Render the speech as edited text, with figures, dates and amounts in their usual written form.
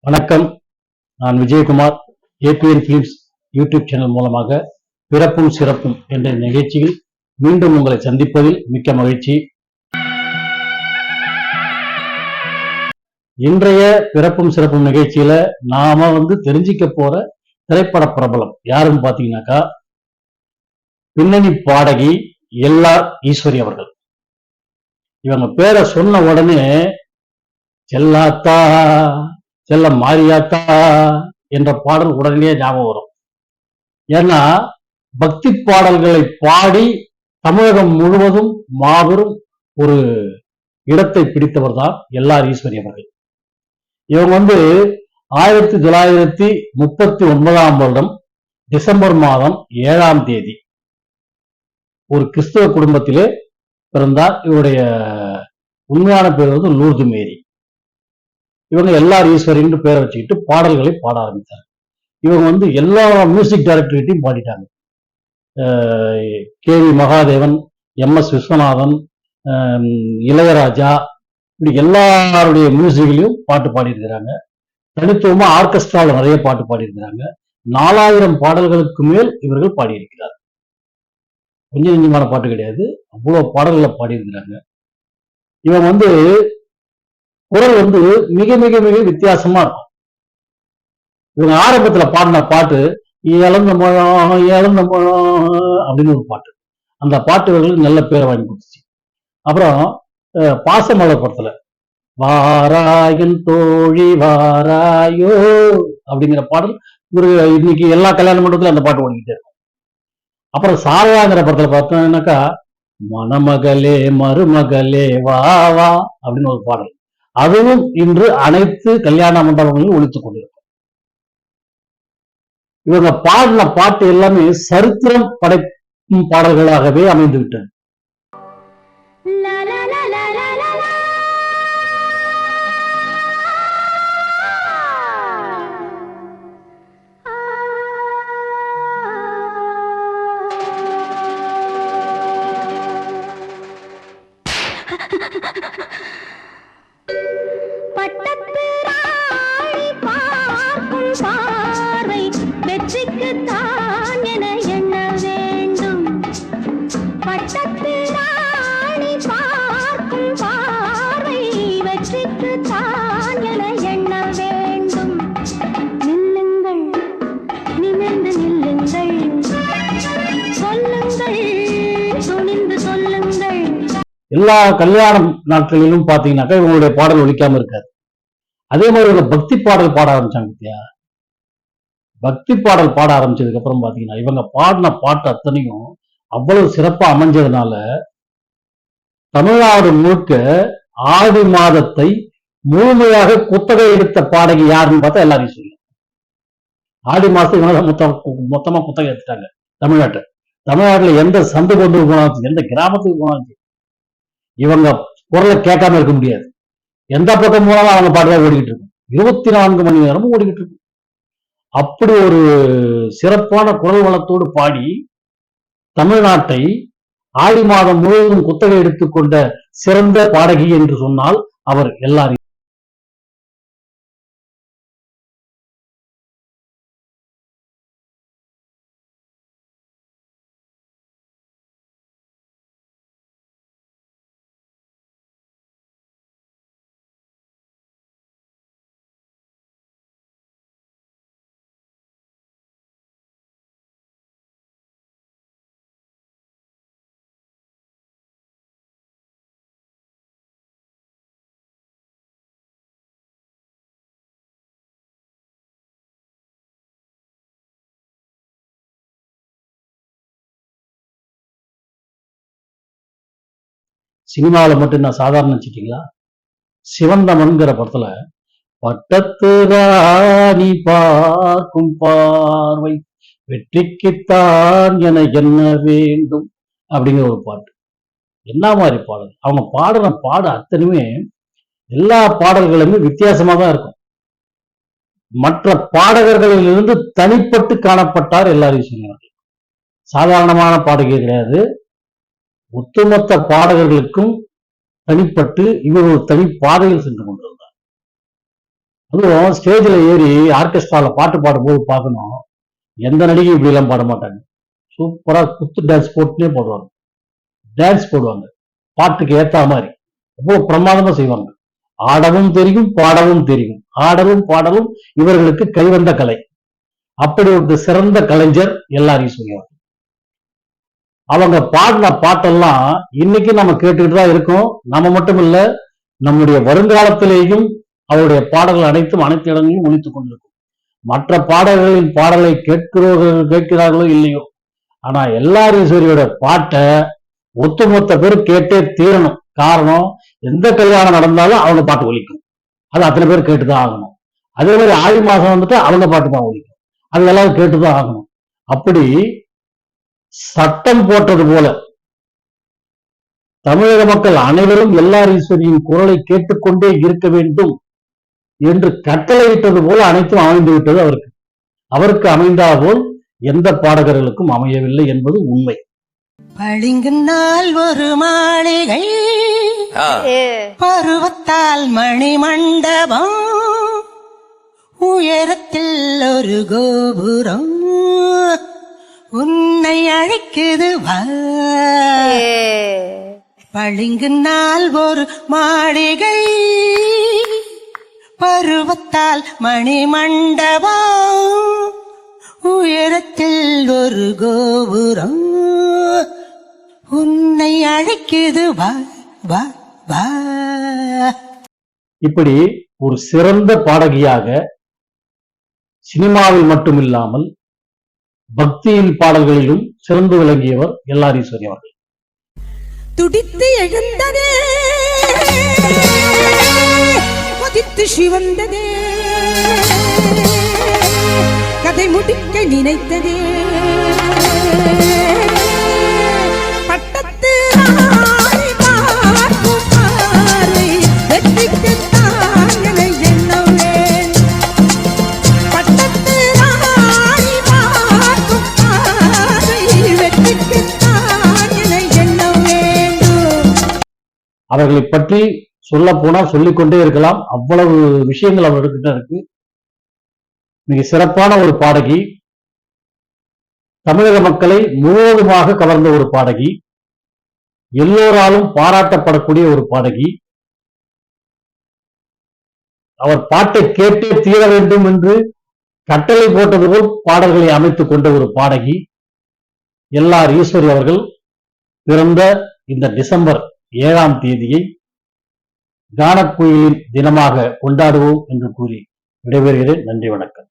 வணக்கம். நான் Vijayakumar. ABN films YouTube channel மூலமாக பிறப்பும் சிறப்பும் என்ற நிகழ்ச்சியில் மீண்டும் உங்களை சந்திப்பதில் மிக்க மகிழ்ச்சி. இன்றைய பிறப்பும் சிறப்பும் நிகழ்ச்சியில நாம தெரிஞ்சிக்க போற திரைப்பட பிரபலம் யாருன்னு பாத்தீங்கன்னாக்கா, பின்னணி பாடகி எல்ஆர் ஈஸ்வரி அவர்கள். இவங்க பேரை சொன்ன உடனே செல்லாத்தா செல்ல மாரியாத்தா என்ற பாடல் உடனே ஞாபகம் வரும். ஏன்னா பக்தி பாடல்களை பாடி தமிழகம் முழுவதும் மாபெரும் ஒரு இடத்தை பிடித்தவர் தான் எல்ஆர் ஈஸ்வரி அவர்கள். இவங்க 1939 வருடம் டிசம்பர் மாதம் 7ஆம் தேதி ஒரு கிறிஸ்தவ குடும்பத்திலே பிறந்தார். இவருடைய உண்மையான பேர் லூர்து மேரி. இவங்க எல்ஆர் ஈஸ்வரின்னு பேரை வச்சுக்கிட்டு பாடல்களை பாட ஆரம்பித்தாங்க. இவங்க எல்லா மியூசிக் டைரக்டர்கிட்டையும் பாடிட்டாங்க. K V Mahadevan, M S. Viswanathan, Ilaiyaraaja, இப்படி எல்லாருடைய மியூசிக்லையும் பாட்டு பாடியிருக்கிறாங்க. தனித்துவமா ஆர்கெஸ்ட்ராவில் நிறைய பாட்டு பாடியிருக்கிறாங்க. 4000 பாடல்களுக்கு மேல் இவர்கள் பாடியிருக்கிறார். கொஞ்சம் நெஞ்சமான பாட்டு கிடையாது, அவ்வளவு பாடல்களை பாடியிருக்கிறாங்க. இவங்க குரல் மிக மிக மிக வித்தியாசமா இருக்கும். இவங்க ஆரம்பத்துல பாடின பாட்டு இழந்த மழம் இழந்த மழம் அப்படின்னு ஒரு பாட்டு. அந்த பாட்டு இவர்களுக்கு நல்ல பேரை வாங்கி கொடுத்துச்சு. அப்புறம் பாசமலர் படத்துல வாராயன் தோழி வாராயோ அப்படிங்கிற பாடல் இன்னைக்கு எல்லா கல்யாண மண்டபத்துல அந்த பாட்டு ஓடிக்கிட்டே இருக்கும். அப்புறம் சாரதாங்கிற படத்துல பார்த்தோம்னாக்கா, மணமகளே மருமகளே வா வா அப்படின்னு ஒரு பாடல். அதுவும் இன்று அனைத்து கல்யாண மண்டபங்களிலும் ஒலித்துக் கொண்டிருக்கும். இவங்க பாடின பாட்டு எல்லாமே சரித்திரம் படைக்கும் பாடல்களாகவே அமைந்து விட்டது. எல்லா கல்யாண நாட்களிலும் பாத்தீங்கன்னாக்கா இவங்களுடைய பாடல் ஒலிக்காம இருக்காது. அதே மாதிரி இவங்க பக்தி பாடல் பாட ஆரம்பிச்சாங்க பத்தியா. பக்தி பாடல் பாட ஆரம்பிச்சதுக்கு அப்புறம் பாத்தீங்கன்னா இவங்க பாடின பாட்டு அத்தனையும் அவ்வளவு சிறப்பா அமைஞ்சதுனால தமிழ்நாடு முழுக்க ஆடி மாதத்தை முழுமையாக குத்தகை எடுத்த பாடகி யாருன்னு பார்த்தா எல்லாரையும் சொல்லலாம். ஆடி மாசம் இவங்க மொத்தமா குத்தகை எடுத்துட்டாங்க தமிழ்நாட்டுல எந்த சந்து கொண்டு போனாலும், எந்த கிராமத்துக்கு போனாலும் இவங்க குரலை கேட்காம இருக்க முடியாது. எந்த பக்கம் போனாலும் அவங்க பாட்டுதான் ஓடிக்கிட்டு இருக்கும். 24 மணி நேரமும் ஓடிக்கிட்டு இருக்கும். அப்படி ஒரு சிறப்பான குரல் வளத்தோடு பாடி தமிழ்நாட்டை ஆடி மாதம் முழுவதும் குத்தகை எடுத்துக்கொண்ட சிறந்த பாடகி என்று சொன்னால் அவர் எல்லாரும். சினிமாவில் மட்டும் நான் சாதாரண வச்சுட்டீங்களா, சிவந்தமன்கிற படத்துல பட்டத்து ராணி பார்க்கும் பார்வை வெற்றிக்குத்தான் என என்ன வேண்டும் அப்படிங்கிற ஒரு பாட்டு. என்ன மாதிரி பாடல்! அவங்க பாடுற பாடு அத்தனையுமே எல்லா பாடல்களுமே வித்தியாசமா தான் இருக்கும். மற்ற பாடகர்களிலிருந்து தனிப்பட்டு காணப்பட்டார் எல்ஆர் ஈஸ்வரி. சாதாரணமான பாடகி கிடையாது. ஒட்டுமொத்த பாடகர்களுக்கும் தனிப்பட்டு இவர் ஒரு தனி பாதையில் சென்று கொண்டிருந்தார். அதுவும் ஸ்டேஜ்ல ஏறி ஆர்கெஸ்ட்ரால பாட்டு பாடும்போது பார்க்கணும். எந்த நடிகை இப்படி எல்லாம் பாட மாட்டாங்க. சூப்பரா குத்து டான்ஸ் போட்டுனே போடுவாங்க. டான்ஸ் போடுவாங்க. பாட்டுக்கு ஏத்தா மாதிரி அவ்வளவு பிரமாதமா செய்வாங்க. ஆடவும் தெரியும், பாடவும் தெரியும். ஆடலும் பாடலும் இவர்களுக்கு கைவந்த கலை. அப்படி ஒரு சிறந்த கலைஞர் எல்ஆர் ஈஸ்வரி. அவங்க பாடின பாட்டெல்லாம் இன்னைக்கு நம்ம கேட்டுக்கிட்டு தான் இருக்கோம். நம்ம மட்டும் இல்ல, நம்முடைய வருங்காலத்திலேயும் அவருடைய பாடல்கள் அனைத்து இடங்களிலும் ஒலித்துக் கொண்டிருக்கும். மற்ற பாடல்களின் பாடலை கேட்கிறார்களோ இல்லையோ, ஆனா எல்ஆர் ஈஸ்வரியோட பாட்டை ஒட்டுமொத்த பேர் கேட்டே தீரணும். காரணம், எந்த கல்யாணம் நடந்தாலும் அவங்க பாட்டு ஒலிக்கும். அது அத்தனை பேர் கேட்டுதான் ஆகணும். அதே மாதிரி ஆடி மாசம் வந்துட்டு அவங்க பாட்டு தான் ஒலிக்கும். அது எல்லாரும் கேட்டுதான் ஆகணும். அப்படி சட்டம் போட்டது போல தமிழக மக்கள் அனைவரும் எல்ஆர் ஈஸ்வரியின் குரலை கேட்டுக்கொண்டே இருக்க வேண்டும் என்று கட்டளையிட்டது போல அனைத்தும் அமைந்து விட்டது அவருக்கு. அவருக்கு அமைந்தா போல் எந்த பாடகர்களுக்கும் அமையவில்லை என்பது உண்மை. பளிங்கு நாள் ஒரு மாளிகை, பருவத்தால் மணி மண்டபம், உயரத்தில் ஒரு கோபுரம், உன்னை அழைக்குது வா. பளிங்கு நாள் ஒரு மாளிகை, பருவத்தால் மணி மண்டபம், உயரத்தில் ஒரு கோபுரம், உன்னை அழைக்குது வா வா வா. இப்படி ஒரு சிறந்த பாடகியாக சினிமாவில் மட்டுமில்லாமல் பக்தியின் பாடல்களிலும் சிறந்து விளங்கியவர் எல்ஆர் ஈஸ்வரி அவர்கள். துடித்து எழுந்ததே, கொதித்து சிவந்ததே, கதை முடிக்க நினைத்ததே, பட்டத்து ராணி பார்க்கும் பார்வை வெற்றிக்குத்தான் என எண்ணவேன். பட்டத்து ராணி பார்க்கும் பார்வை வெற்றிக்குத்தான் என எண்ண வேண்டும். அவர்களை பற்றி சொல்ல போனால் சொல்லிக்கொண்டே இருக்கலாம். அவ்வளவு விஷயங்கள் அவர்கிட்ட இருக்கு. மிக சிறப்பான ஒரு பாடகி, தமிழக மக்களை முழுவதுமாக கவர்ந்த ஒரு பாடகி, எல்லோராலும் பாராட்டப்படக்கூடிய ஒரு பாடகி, அவர் பாட்டை கேட்டே தீர வேண்டும் என்று கட்டளை போட்டது போல் பாடல்களை அமைத்துக் கொண்ட ஒரு பாடகி எல்ஆர் ஈஸ்வரி அவர்கள் பிறந்த இந்த டிசம்பர் 7ஆம் தேதியை கானக்குயிலின் தினமாக கொண்டாடுவோம் என்று கூறி விடைபெறுகிறேன். நன்றி, வணக்கம்.